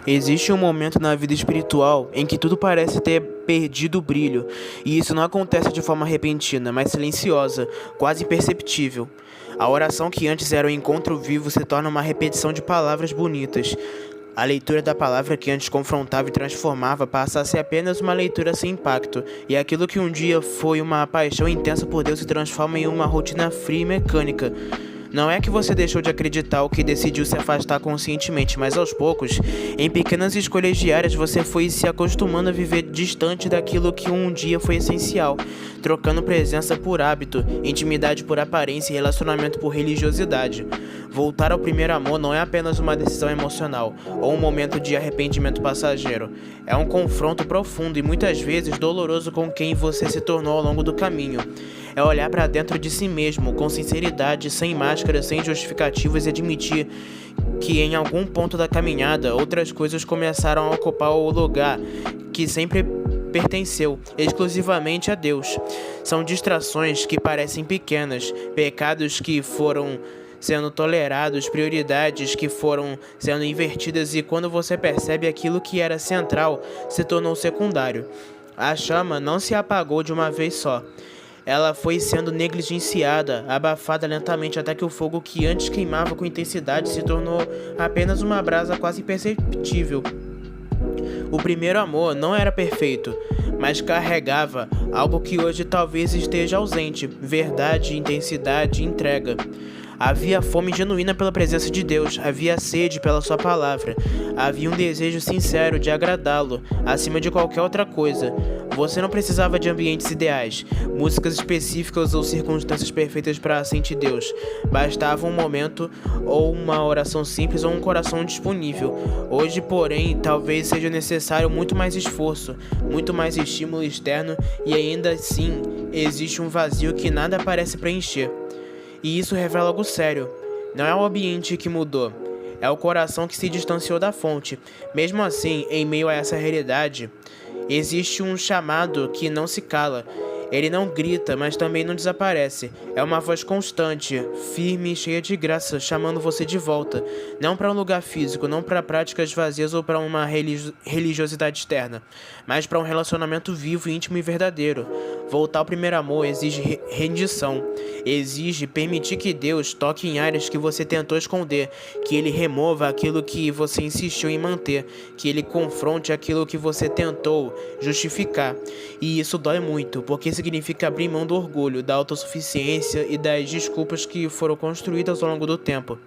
Existe um momento na vida espiritual em que tudo parece ter perdido o brilho, e isso não acontece de forma repentina, mas silenciosa, quase imperceptível. A oração que antes era um encontro vivo se torna uma repetição de palavras bonitas. A leitura da palavra que antes confrontava e transformava passa a ser apenas uma leitura sem impacto, e aquilo que um dia foi uma paixão intensa por Deus se transforma em uma rotina fria e mecânica. Não é que você deixou de acreditar ou que decidiu se afastar conscientemente, mas aos poucos, em pequenas escolhas diárias, você foi se acostumando a viver distante daquilo que um dia foi essencial, trocando presença por hábito, intimidade por aparência e relacionamento por religiosidade. Voltar ao primeiro amor não é apenas uma decisão emocional ou um momento de arrependimento passageiro. É um confronto profundo e muitas vezes doloroso com quem você se tornou ao longo do caminho. É olhar para dentro de si mesmo, com sinceridade, sem máscara, sem justificativas e admitir que em algum ponto da caminhada outras coisas começaram a ocupar o lugar que sempre pertenceu exclusivamente a Deus. São distrações que parecem pequenas, pecados que foram sendo tolerados, prioridades que foram sendo invertidas e quando você percebe aquilo que era central se tornou secundário. A chama não se apagou de uma vez só. Ela foi sendo negligenciada, abafada lentamente até que o fogo que antes queimava com intensidade se tornou apenas uma brasa quase imperceptível. O primeiro amor não era perfeito, mas carregava algo que hoje talvez esteja ausente: verdade, intensidade e entrega. Havia fome genuína pela presença de Deus, havia sede pela sua palavra, havia um desejo sincero de agradá-lo, acima de qualquer outra coisa. Você não precisava de ambientes ideais, músicas específicas ou circunstâncias perfeitas para sentir Deus. Bastava um momento, ou uma oração simples, ou um coração disponível. Hoje, porém, talvez seja necessário muito mais esforço, muito mais estímulo externo, e ainda assim existe um vazio que nada parece preencher. E isso revela algo sério. Não é o ambiente que mudou, é o coração que se distanciou da fonte. Mesmo assim, em meio a essa realidade, existe um chamado que não se cala. Ele não grita, mas também não desaparece. É uma voz constante, firme e cheia de graça, chamando você de volta. Não para um lugar físico, não para práticas vazias ou para uma religiosidade externa, mas para um relacionamento vivo, íntimo e verdadeiro. Voltar ao primeiro amor exige rendição. Exige permitir que Deus toque em áreas que você tentou esconder, que Ele remova aquilo que você insistiu em manter, que Ele confronte aquilo que você tentou justificar. E isso dói muito, porque significa abrir mão do orgulho, da autossuficiência e das desculpas que foram construídas ao longo do tempo.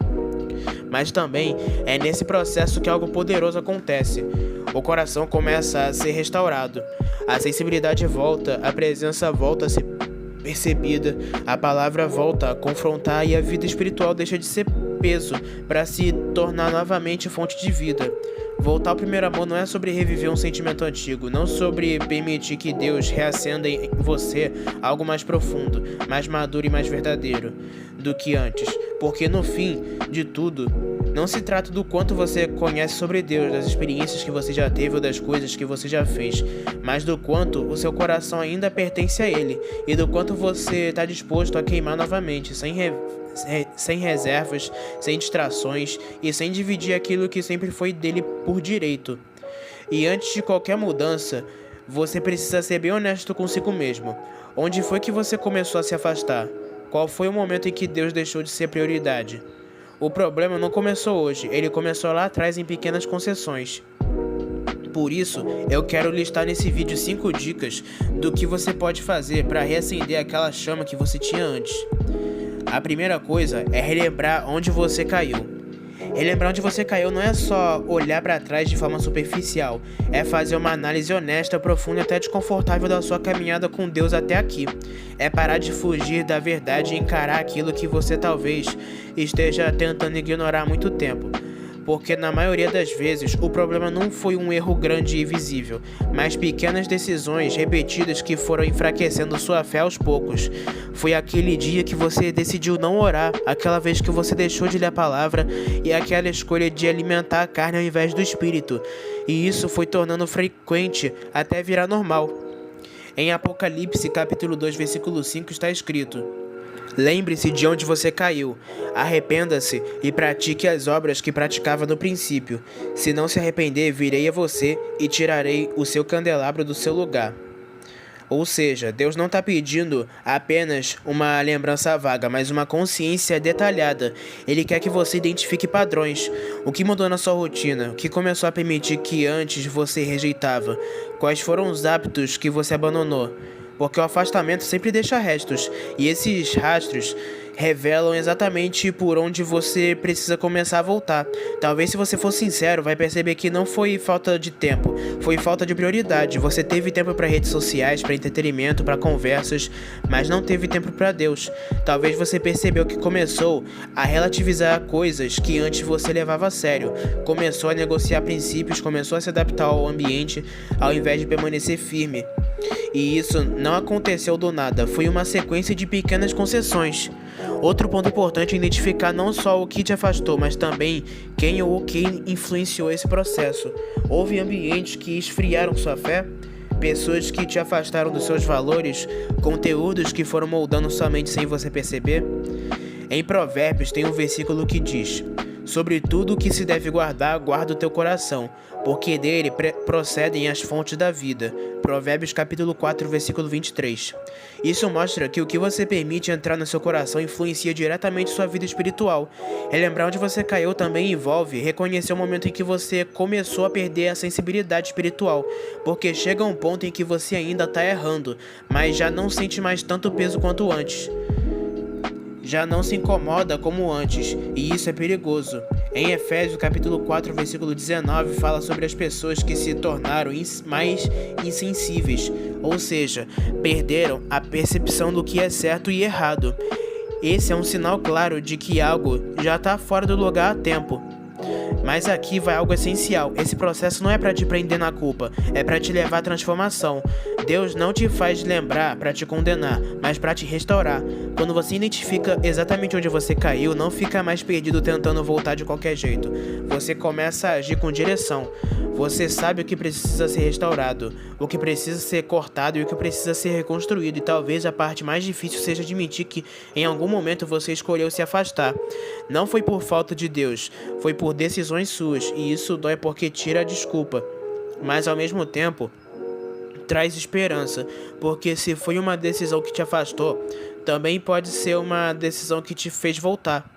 Mas também é nesse processo que algo poderoso acontece. O coração começa a ser restaurado, a sensibilidade volta, a presença volta a ser percebida, a palavra volta a confrontar e a vida espiritual deixa de ser peso para se tornar novamente fonte de vida. Voltar ao primeiro amor não é sobre reviver um sentimento antigo, não sobre permitir que Deus reacenda em você algo mais profundo, mais maduro e mais verdadeiro do que antes. Porque no fim de tudo, não se trata do quanto você conhece sobre Deus, das experiências que você já teve ou das coisas que você já fez, mas do quanto o seu coração ainda pertence a Ele e do quanto você está disposto a queimar novamente, sem reservas, sem distrações e sem dividir aquilo que sempre foi dele por direito. E antes de qualquer mudança, você precisa ser bem honesto consigo mesmo. Onde foi que você começou a se afastar? Qual foi o momento em que Deus deixou de ser prioridade? O problema não começou hoje, ele começou lá atrás em pequenas concessões. Por isso, eu quero listar nesse vídeo 5 dicas do que você pode fazer para reacender aquela chama que você tinha antes. A primeira coisa é relembrar onde você caiu. Relembrar onde você caiu não é só olhar para trás de forma superficial, é fazer uma análise honesta, profunda e até desconfortável da sua caminhada com Deus até aqui. É parar de fugir da verdade e encarar aquilo que você talvez esteja tentando ignorar há muito tempo. Porque na maioria das vezes o problema não foi um erro grande e visível, mas pequenas decisões repetidas que foram enfraquecendo sua fé aos poucos. Foi aquele dia que você decidiu não orar, aquela vez que você deixou de ler a palavra e aquela escolha de alimentar a carne ao invés do espírito. E isso foi tornando frequente até virar normal. Em Apocalipse capítulo 2 versículo 5 está escrito: Lembre-se de onde você caiu, arrependa-se e pratique as obras que praticava no princípio. Se não se arrepender, virei a você e tirarei o seu candelabro do seu lugar. Ou seja, Deus não está pedindo apenas uma lembrança vaga, mas uma consciência detalhada. Ele quer que você identifique padrões. O que mudou na sua rotina? O que começou a permitir que antes você rejeitava? Quais foram os hábitos que você abandonou? Porque o afastamento sempre deixa restos, e esses rastros revelam exatamente por onde você precisa começar a voltar. Talvez, se você for sincero, vai perceber que não foi falta de tempo, foi falta de prioridade. Você teve tempo para redes sociais, para entretenimento, para conversas, mas não teve tempo para Deus. Talvez você percebeu que começou a relativizar coisas que antes você levava a sério, começou a negociar princípios, começou a se adaptar ao ambiente, ao invés de permanecer firme. E isso não aconteceu do nada, foi uma sequência de pequenas concessões. Outro ponto importante é identificar não só o que te afastou, mas também quem ou o que influenciou esse processo. Houve ambientes que esfriaram sua fé? Pessoas que te afastaram dos seus valores? Conteúdos que foram moldando sua mente sem você perceber? Em Provérbios tem um versículo que diz: sobre tudo o que se deve guardar, guarda o teu coração, porque dele procedem as fontes da vida. Provérbios capítulo 4, versículo 23. Isso mostra que o que você permite entrar no seu coração influencia diretamente sua vida espiritual. Relembrar onde você caiu também envolve reconhecer o momento em que você começou a perder a sensibilidade espiritual, porque chega um ponto em que você ainda está errando, mas já não sente mais tanto peso quanto antes. Já não se incomoda como antes, e isso é perigoso. Em Efésios capítulo 4, versículo 19, fala sobre as pessoas que se tornaram mais insensíveis, ou seja, perderam a percepção do que é certo e errado. Esse é um sinal claro de que algo já está fora do lugar há tempo. Mas aqui vai algo essencial. Esse processo não é para te prender na culpa, é para te levar à transformação. Deus não te faz lembrar para te condenar, mas para te restaurar. Quando você identifica exatamente onde você caiu, não fica mais perdido tentando voltar de qualquer jeito. Você começa a agir com direção. Você sabe o que precisa ser restaurado, o que precisa ser cortado e o que precisa ser reconstruído. E talvez a parte mais difícil seja admitir que em algum momento você escolheu se afastar. Não foi por falta de Deus, foi por decisões suas. E isso dói porque tira a desculpa, mas ao mesmo tempo traz esperança, porque se foi uma decisão que te afastou, também pode ser uma decisão que te fez voltar.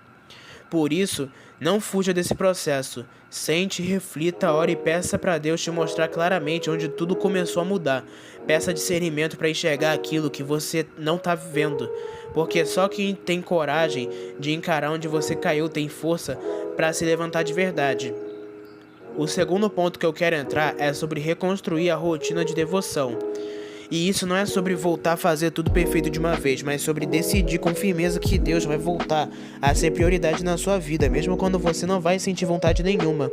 Por isso, não fuja desse processo. Sente, reflita, ore e peça para Deus te mostrar claramente onde tudo começou a mudar. Peça discernimento para enxergar aquilo que você não está vendo, porque só quem tem coragem de encarar onde você caiu tem força para se levantar de verdade. O segundo ponto que eu quero entrar é sobre reconstruir a rotina de devoção. E isso não é sobre voltar a fazer tudo perfeito de uma vez, mas sobre decidir com firmeza que Deus vai voltar a ser prioridade na sua vida, mesmo quando você não vai sentir vontade nenhuma.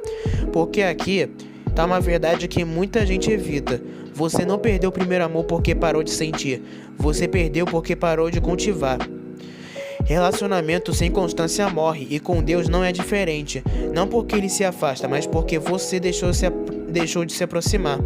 Porque aqui tá uma verdade que muita gente evita. Você não perdeu o primeiro amor porque parou de sentir. Você perdeu porque parou de cultivar. Relacionamento sem constância morre, e com Deus não é diferente. Não porque ele se afasta, mas porque você deixou de se aproximar.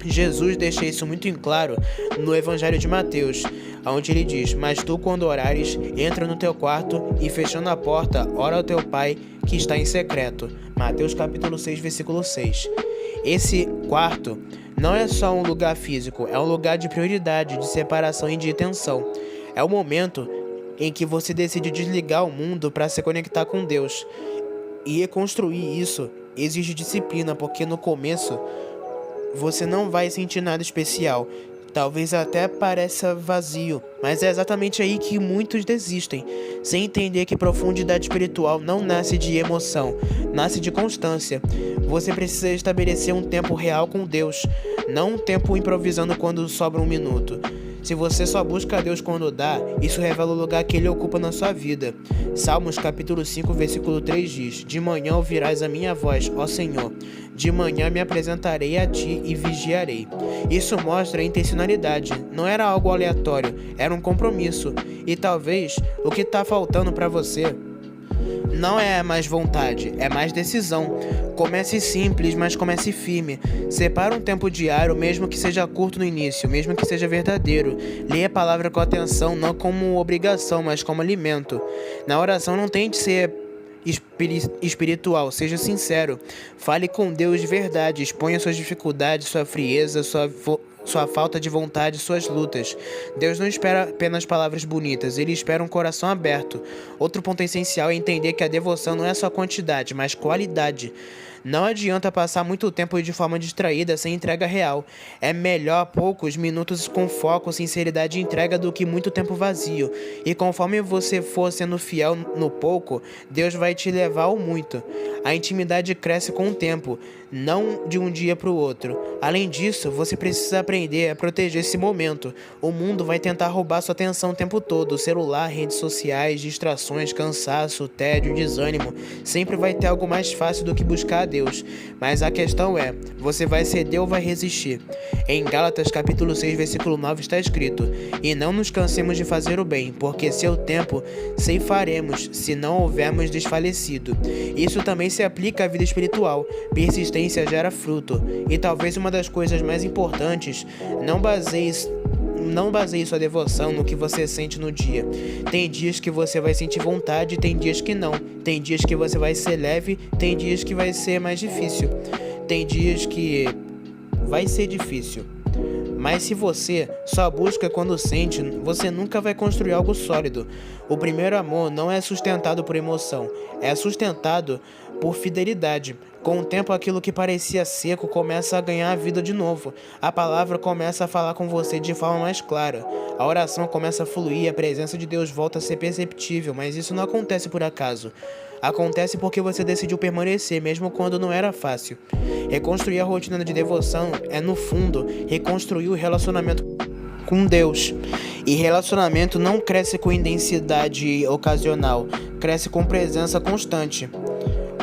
Jesus deixa isso muito em claro no Evangelho de Mateus, onde ele diz: mas tu, quando orares, entra no teu quarto e, fechando a porta, ora ao teu Pai que está em secreto. Mateus capítulo 6, versículo 6. Esse quarto não é só um lugar físico, é um lugar de prioridade, de separação e de atenção. É o momento em que você decide desligar o mundo para se conectar com Deus. E reconstruir isso exige disciplina, porque no começo você não vai sentir nada especial. Talvez até pareça vazio, mas é exatamente aí que muitos desistem, sem entender que profundidade espiritual não nasce de emoção, nasce de constância. Você precisa estabelecer um tempo real com Deus, não um tempo improvisando quando sobra um minuto. Se você só busca a Deus quando dá, isso revela o lugar que Ele ocupa na sua vida. Salmos capítulo 5, versículo 3 diz: de manhã ouvirás a minha voz, ó Senhor. De manhã me apresentarei a Ti e vigiarei. Isso mostra a intencionalidade. Não era algo aleatório, era um compromisso. E talvez o que está faltando para você Não é mais vontade, é mais decisão. Comece simples, mas comece firme. Separe um tempo diário, mesmo que seja curto no início, mesmo que seja verdadeiro. Leia a palavra com atenção, não como obrigação, mas como alimento. Na oração não tente ser espiritual, seja sincero. Fale com Deus de verdade, exponha suas dificuldades, sua frieza, sua falta de vontade, suas lutas. Deus não espera apenas palavras bonitas, Ele espera um coração aberto. Outro ponto essencial é entender que a devoção não é só quantidade, mas qualidade. Não adianta passar muito tempo de forma distraída sem entrega real. É melhor poucos minutos com foco, sinceridade e entrega do que muito tempo vazio. E conforme você for sendo fiel no pouco, Deus vai te levar ao muito. A intimidade cresce com o tempo, não de um dia para o outro. Além disso, você precisa aprender a proteger esse momento. O mundo vai tentar roubar sua atenção o tempo todo. Celular, redes sociais, distrações, cansaço, tédio, desânimo. Sempre vai ter algo mais fácil do que buscar a Deus. Mas a questão é, você vai ceder ou vai resistir? Em Gálatas capítulo 6, versículo 9 está escrito: "E não nos cansemos de fazer o bem, porque seu tempo ceifaremos, se não houvermos desfalecido." Isso também se aplica à vida espiritual. Persistência gera fruto. E talvez uma das coisas mais importantes, não baseie sua devoção no que você sente no dia. Tem dias que você vai sentir vontade, tem dias que não. Tem dias que você vai ser leve, tem dias que vai ser mais difícil. Tem dias que vai ser difícil. Mas se você só busca quando sente, você nunca vai construir algo sólido. O primeiro amor não é sustentado por emoção, é sustentado por fidelidade. Com o tempo, aquilo que parecia seco começa a ganhar vida de novo. A palavra começa a falar com você de forma mais clara. A oração começa a fluir, a presença de Deus volta a ser perceptível, mas isso não acontece por acaso. Acontece porque você decidiu permanecer, mesmo quando não era fácil. Reconstruir a rotina de devoção é, no fundo, reconstruir o relacionamento com Deus. E relacionamento não cresce com intensidade ocasional, cresce com presença constante.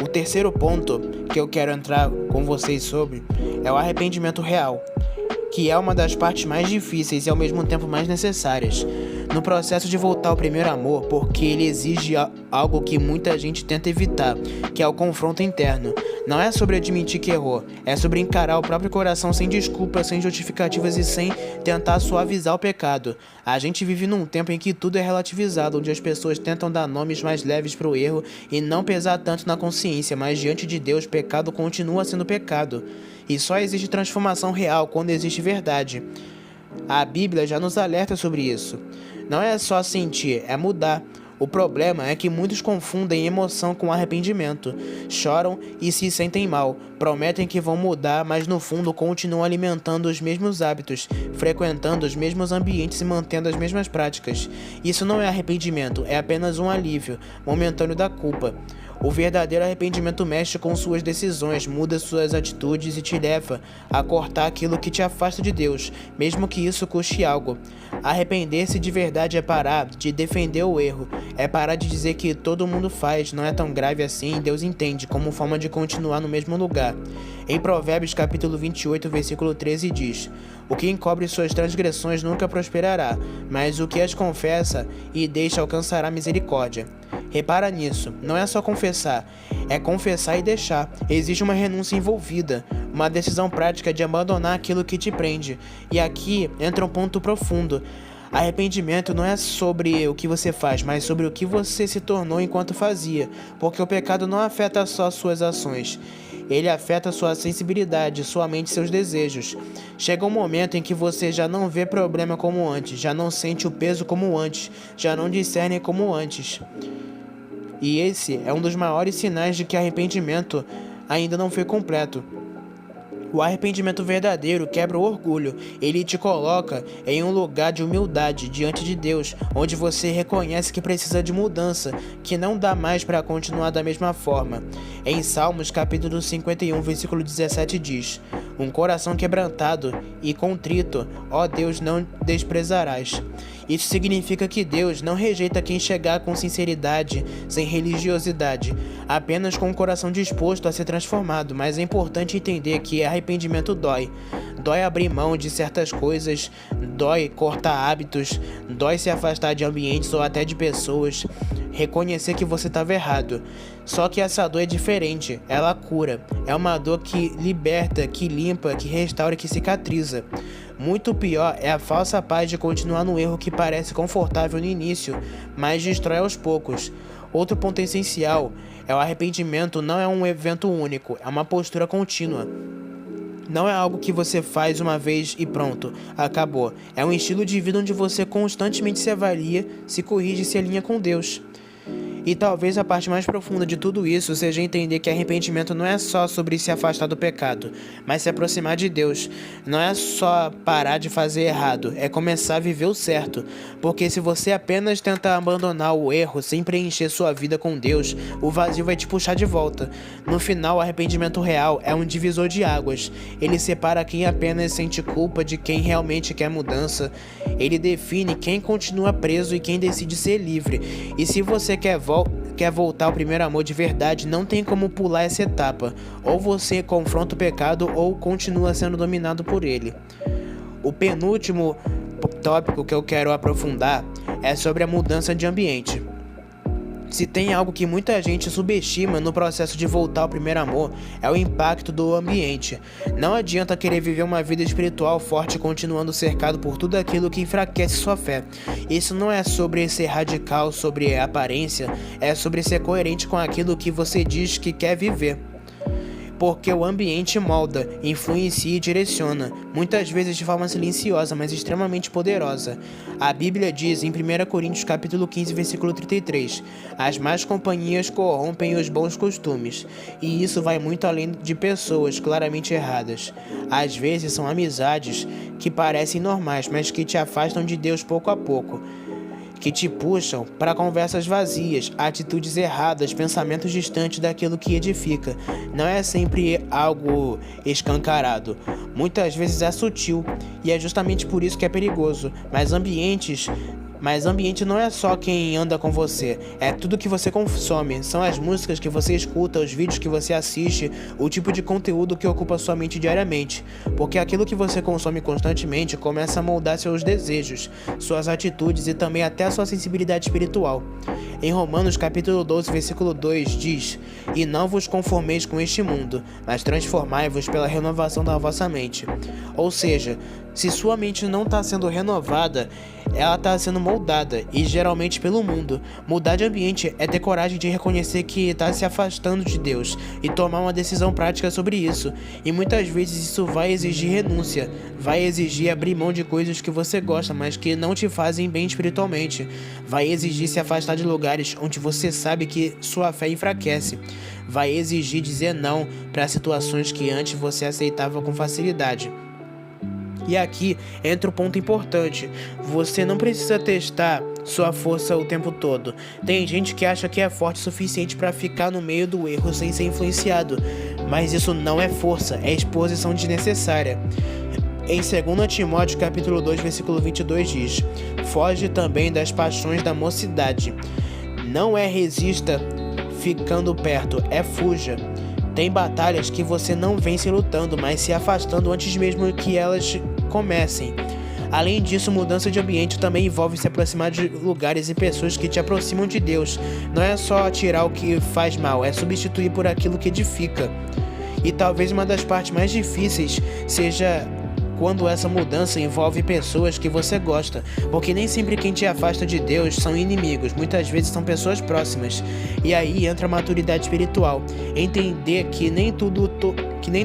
O terceiro ponto que eu quero entrar com vocês sobre é o arrependimento real, que é uma das partes mais difíceis e ao mesmo tempo mais necessárias no processo de voltar ao primeiro amor, porque ele exige algo que muita gente tenta evitar, que é o confronto interno. Não é sobre admitir que errou, é sobre encarar o próprio coração sem desculpas, sem justificativas e sem tentar suavizar o pecado. A gente vive num tempo em que tudo é relativizado, onde as pessoas tentam dar nomes mais leves para o erro e não pesar tanto na consciência, mas diante de Deus, pecado continua sendo pecado. E só existe transformação real quando existe verdade. A Bíblia já nos alerta sobre isso. Não é só sentir, é mudar. O problema é que muitos confundem emoção com arrependimento. Choram e se sentem mal, prometem que vão mudar, mas no fundo continuam alimentando os mesmos hábitos, frequentando os mesmos ambientes e mantendo as mesmas práticas. Isso não é arrependimento, é apenas um alívio momentâneo da culpa. O verdadeiro arrependimento mexe com suas decisões, muda suas atitudes e te leva a cortar aquilo que te afasta de Deus, mesmo que isso custe algo. Arrepender-se de verdade é parar de defender o erro, é parar de dizer que todo mundo faz, não é tão grave assim, Deus entende, como forma de continuar no mesmo lugar. Em Provérbios capítulo 28, versículo 13 diz: "O que encobre suas transgressões nunca prosperará, mas o que as confessa e deixa alcançará misericórdia." Repara nisso, não é só confessar, é confessar e deixar. Existe uma renúncia envolvida, uma decisão prática de abandonar aquilo que te prende. E aqui entra um ponto profundo. Arrependimento não é sobre o que você faz, mas sobre o que você se tornou enquanto fazia, porque o pecado não afeta só suas ações. Ele afeta sua sensibilidade, sua mente e seus desejos. Chega um momento em que você já não vê problema como antes, já não sente o peso como antes, já não discerne como antes. E esse é um dos maiores sinais de que arrependimento ainda não foi completo. O arrependimento verdadeiro quebra o orgulho. Ele te coloca em um lugar de humildade diante de Deus, onde você reconhece que precisa de mudança, que não dá mais para continuar da mesma forma. Em Salmos capítulo 51, versículo 17 diz: "Um coração quebrantado e contrito, ó Deus, não desprezarás." Isso significa que Deus não rejeita quem chegar com sinceridade, sem religiosidade, apenas com o coração disposto a ser transformado, mas é importante entender que arrependimento dói. Dói abrir mão de certas coisas, dói cortar hábitos, dói se afastar de ambientes ou até de pessoas, reconhecer que você estava errado. Só que essa dor é diferente, ela cura. É uma dor que liberta, que limpa, que restaura, que cicatriza. Muito pior é a falsa paz de continuar no erro que parece confortável no início, mas destrói aos poucos. Outro ponto essencial é o arrependimento não é um evento único, é uma postura contínua. Não é algo que você faz uma vez e pronto, acabou. É um estilo de vida onde você constantemente se avalia, se corrige e se alinha com Deus. E talvez a parte mais profunda de tudo isso seja entender que arrependimento não é só sobre se afastar do pecado, mas se aproximar de Deus. Não é só parar de fazer errado, é começar a viver o certo. Porque se você apenas tenta abandonar o erro sem preencher sua vida com Deus, o vazio vai te puxar de volta. No final, o arrependimento real é um divisor de águas. Ele separa quem apenas sente culpa de quem realmente quer mudança. Ele define quem continua preso e quem decide ser livre. E se você quer voltar ao primeiro amor de verdade, não tem como pular essa etapa. Ou você confronta o pecado ou continua sendo dominado por ele. O penúltimo tópico que eu quero aprofundar é sobre a mudança de ambiente. Se tem algo que muita gente subestima no processo de voltar ao primeiro amor, é o impacto do ambiente. Não adianta querer viver uma vida espiritual forte continuando cercado por tudo aquilo que enfraquece sua fé. Isso não é sobre ser radical, sobre aparência, é sobre ser coerente com aquilo que você diz que quer viver. Porque o ambiente molda, influencia e direciona, muitas vezes de forma silenciosa, mas extremamente poderosa. A Bíblia diz em 1 Coríntios capítulo 15, versículo 33, as más companhias corrompem os bons costumes, e isso vai muito além de pessoas claramente erradas. Às vezes são amizades que parecem normais, mas que te afastam de Deus pouco a pouco, que te puxam para conversas vazias, atitudes erradas, pensamentos distantes daquilo que edifica. Não é sempre algo escancarado. Muitas vezes é sutil, e é justamente por isso que é perigoso. Mas ambiente não é só quem anda com você, é tudo que você consome, são as músicas que você escuta, os vídeos que você assiste, o tipo de conteúdo que ocupa sua mente diariamente, porque aquilo que você consome constantemente começa a moldar seus desejos, suas atitudes e também até a sua sensibilidade espiritual. Em Romanos capítulo 12, versículo 2 diz: e não vos conformeis com este mundo, mas transformai-vos pela renovação da vossa mente. Ou seja, se sua mente não está sendo renovada, ela está sendo moldada, e geralmente pelo mundo. Mudar de ambiente é ter coragem de reconhecer que está se afastando de Deus e tomar uma decisão prática sobre isso. E muitas vezes isso vai exigir renúncia, vai exigir abrir mão de coisas que você gosta, mas que não te fazem bem espiritualmente. Vai exigir se afastar de lugares onde você sabe que sua fé enfraquece. Vai exigir dizer não para situações que antes você aceitava com facilidade. E aqui entra o ponto importante: você não precisa testar sua força o tempo todo. Tem gente que acha que é forte o suficiente para ficar no meio do erro sem ser influenciado, mas isso não é força, é exposição desnecessária. Em 2 Timóteo capítulo 2, versículo 22 diz: foge também das paixões da mocidade. Não é resista ficando perto, é fuja. Tem batalhas que você não vence lutando, mas se afastando antes mesmo que elas comecem. Além disso, mudança de ambiente também envolve se aproximar de lugares e pessoas que te aproximam de Deus. Não é só tirar o que faz mal, é substituir por aquilo que edifica. E talvez uma das partes mais difíceis seja quando essa mudança envolve pessoas que você gosta, porque nem sempre quem te afasta de Deus são inimigos, muitas vezes são pessoas próximas. E aí entra a maturidade espiritual, entender que nem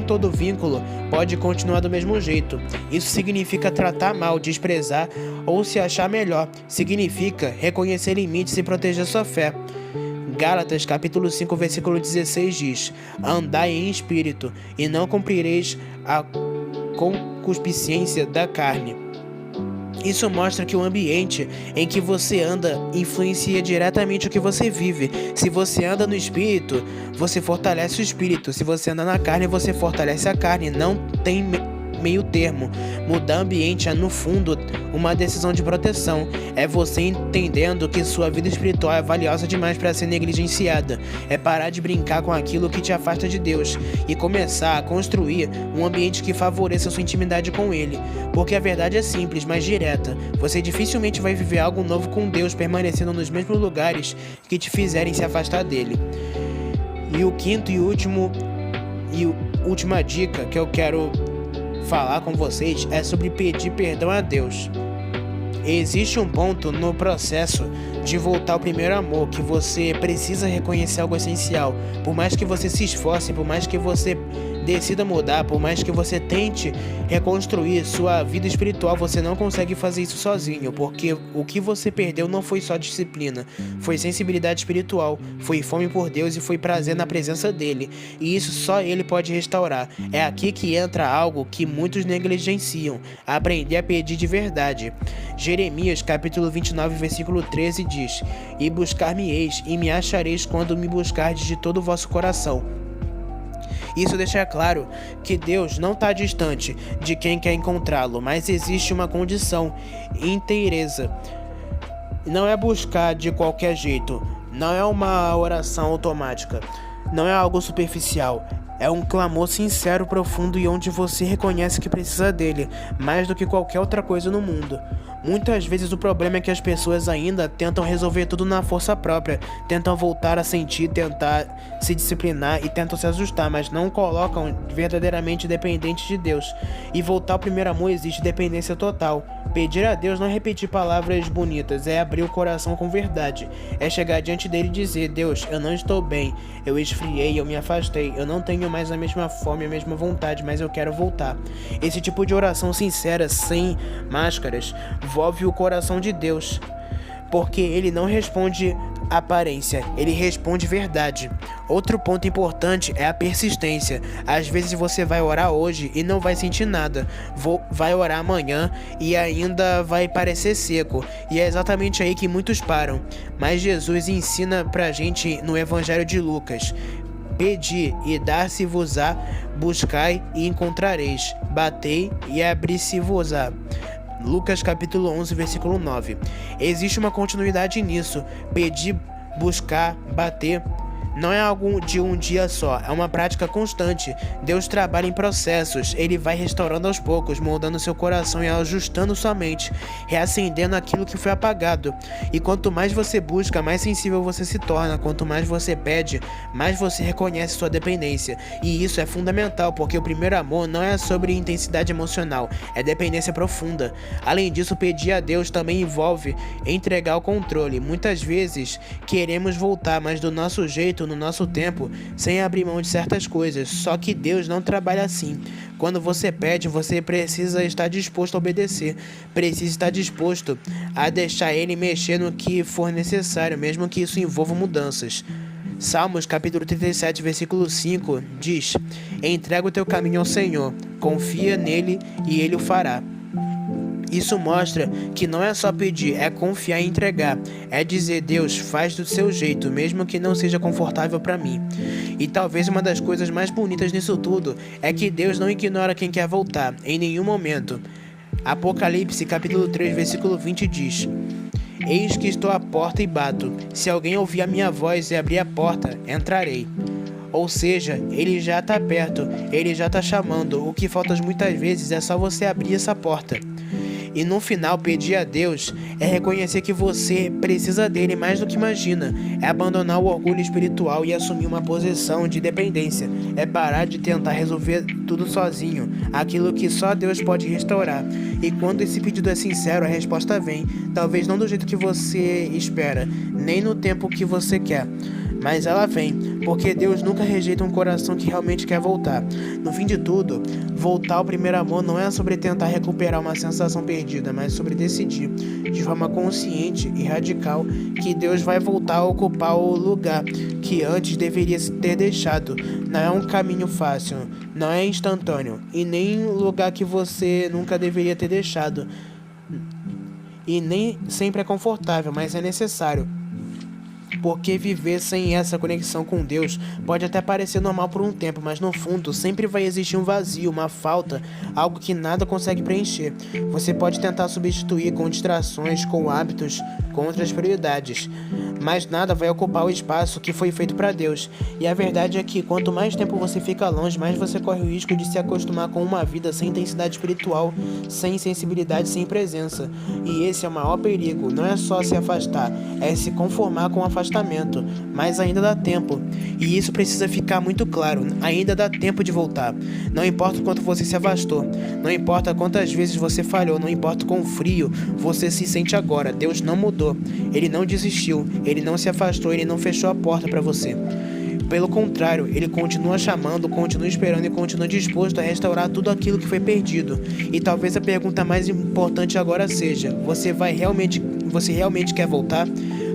todo vínculo pode continuar do mesmo jeito. Isso significa tratar mal, desprezar ou se achar melhor. Significa reconhecer limites e proteger sua fé. Gálatas capítulo 5, versículo 16 diz: andai em espírito, e não cumprireis a concupiscência da carne. Isso mostra que o ambiente em que você anda influencia diretamente o que você vive. Se você anda no espírito, você fortalece o espírito. Se você anda na carne, você fortalece a carne. meio termo. Mudar ambiente é, no fundo, uma decisão de proteção. É você entendendo que sua vida espiritual é valiosa demais para ser negligenciada. É parar de brincar com aquilo que te afasta de Deus e começar a construir um ambiente que favoreça sua intimidade com Ele. Porque a verdade é simples, mas direta. Você dificilmente vai viver algo novo com Deus permanecendo nos mesmos lugares que te fizerem se afastar dele. E o quinto e última dica que eu quero falar com vocês é sobre pedir perdão a Deus. Existe um ponto no processo de voltar ao primeiro amor que você precisa reconhecer algo essencial. Por mais que você se esforce, por mais que você decida mudar, por mais que você tente reconstruir sua vida espiritual, você não consegue fazer isso sozinho, porque o que você perdeu não foi só disciplina, foi sensibilidade espiritual, foi fome por Deus e foi prazer na presença dele, e isso só ele pode restaurar. É aqui que entra algo que muitos negligenciam: aprender a pedir de verdade. Jeremias capítulo 29 versículo 13 diz: "E buscar-me-eis e me achareis quando me buscardes de todo o vosso coração." Isso deixa claro que Deus não está distante de quem quer encontrá-lo, mas existe uma condição: inteireza. Não é buscar de qualquer jeito, não é uma oração automática, não é algo superficial. É um clamor sincero, profundo e onde você reconhece que precisa dele, mais do que qualquer outra coisa no mundo. Muitas vezes o problema é que as pessoas ainda tentam resolver tudo na força própria, tentam voltar a sentir, tentar se disciplinar e tentam se ajustar, mas não colocam verdadeiramente dependentes de Deus. E voltar ao primeiro amor existe dependência total. Pedir a Deus não é repetir palavras bonitas, é abrir o coração com verdade. É chegar diante dele e dizer: Deus, eu não estou bem, eu esfriei, eu me afastei, eu não tenho mais a mesma fome, a mesma vontade, mas eu quero voltar. Esse tipo de oração sincera, sem máscaras, envolve o coração de Deus, porque ele não responde aparência, ele responde verdade. Outro ponto importante é a persistência. Às vezes você vai orar hoje e não vai sentir nada, vai orar amanhã e ainda vai parecer seco, e é exatamente aí que muitos param. Mas Jesus ensina pra gente no Evangelho de Lucas: pedi e dar-se-vos-á, buscai e encontrareis, batei e abrir-se-vos-á. Lucas capítulo 11, versículo 9. Existe uma continuidade nisso. Pedir, buscar, bater não é algo de um dia só, é uma prática constante. Deus trabalha em processos, ele vai restaurando aos poucos, moldando seu coração e ajustando sua mente, reacendendo aquilo que foi apagado. E quanto mais você busca, mais sensível você se torna. Quanto mais você pede, mais você reconhece sua dependência. E isso é fundamental, porque o primeiro amor não é sobre intensidade emocional, é dependência profunda. Além disso, pedir a Deus também envolve entregar o controle. Muitas vezes queremos voltar, mas do nosso jeito, no nosso tempo, sem abrir mão de certas coisas. Só que Deus não trabalha assim. Quando você pede, você precisa estar disposto a obedecer, precisa estar disposto a deixar ele mexer no que for necessário, mesmo que isso envolva mudanças. Salmos capítulo 37, versículo 5 diz: entrega o teu caminho ao Senhor, confia nele e ele o fará. Isso mostra que não é só pedir, é confiar e entregar. É dizer: Deus, faz do seu jeito, mesmo que não seja confortável para mim. E talvez uma das coisas mais bonitas nisso tudo é que Deus não ignora quem quer voltar, em nenhum momento. Apocalipse capítulo 3, versículo 20 diz: eis que estou à porta e bato. Se alguém ouvir a minha voz e abrir a porta, entrarei. Ou seja, ele já está perto, ele já está chamando. O que falta muitas vezes é só você abrir essa porta. E no final, pedir a Deus é reconhecer que você precisa dele mais do que imagina. É abandonar o orgulho espiritual e assumir uma posição de dependência. É parar de tentar resolver tudo sozinho, aquilo que só Deus pode restaurar. E quando esse pedido é sincero, a resposta vem. Talvez não do jeito que você espera, nem no tempo que você quer, mas ela vem, porque Deus nunca rejeita um coração que realmente quer voltar. No fim de tudo, voltar ao primeiro amor não é sobre tentar recuperar uma sensação perdida, mas sobre decidir, de forma consciente e radical, que Deus vai voltar a ocupar o lugar que antes deveria ter deixado. Não é um caminho fácil, não é instantâneo, e nem um lugar que você nunca deveria ter deixado. E nem sempre é confortável, mas é necessário. Porque viver sem essa conexão com Deus pode até parecer normal por um tempo, mas no fundo sempre vai existir um vazio, uma falta, algo que nada consegue preencher. Você pode tentar substituir com distrações, com hábitos, com outras prioridades, mas nada vai ocupar o espaço que foi feito para Deus. E a verdade é que quanto mais tempo você fica longe, mais você corre o risco de se acostumar com uma vida sem intensidade espiritual, sem sensibilidade, sem presença. E esse é o maior perigo. Não é só se afastar, é se conformar com o afastamento. Mas ainda dá tempo. E isso precisa ficar muito claro. Ainda dá tempo de voltar. Não importa o quanto você se afastou, não importa quantas vezes você falhou, não importa quão frio você se sente agora. Deus não mudou. Ele não desistiu. Ele não se afastou. Ele não fechou a porta para você. Pelo contrário, ele continua chamando, continua esperando e continua disposto a restaurar tudo aquilo que foi perdido. E talvez a pergunta mais importante agora seja: você realmente quer voltar?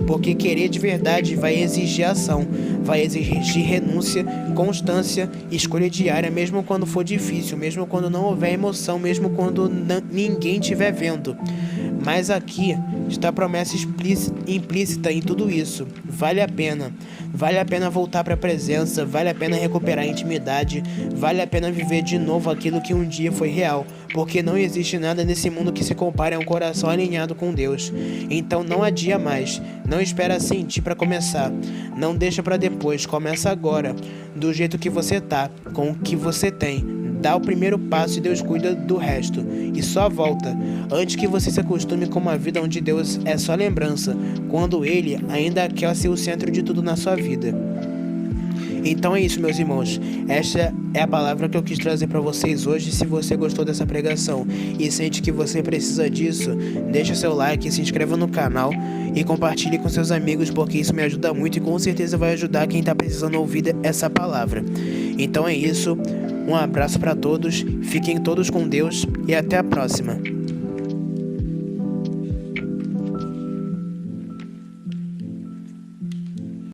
Porque querer de verdade vai exigir ação, vai exigir renúncia, constância, escolha diária, mesmo quando for difícil, mesmo quando não houver emoção, mesmo quando ninguém estiver vendo. Mas aqui está a promessa implícita em tudo isso. Vale a pena. Vale a pena voltar para a presença, vale a pena recuperar a intimidade, vale a pena viver de novo aquilo que um dia foi real, porque não existe nada nesse mundo que se compare a um coração alinhado com Deus. Então não adia mais, não espera sentir para começar, não deixa para depois, começa agora, do jeito que você tá, com o que você tem. Dá o primeiro passo e Deus cuida do resto. E só volta, antes que você se acostume com uma vida onde Deus é só lembrança, quando Ele ainda quer ser o centro de tudo na sua vida. Então é isso, meus irmãos. Esta é a palavra que eu quis trazer para vocês hoje. Se você gostou dessa pregação e sente que você precisa disso, deixa seu like, se inscreva no canal e compartilhe com seus amigos, porque isso me ajuda muito e com certeza vai ajudar quem está precisando ouvir essa palavra. Então é isso. Um abraço para todos, fiquem todos com Deus e até a próxima.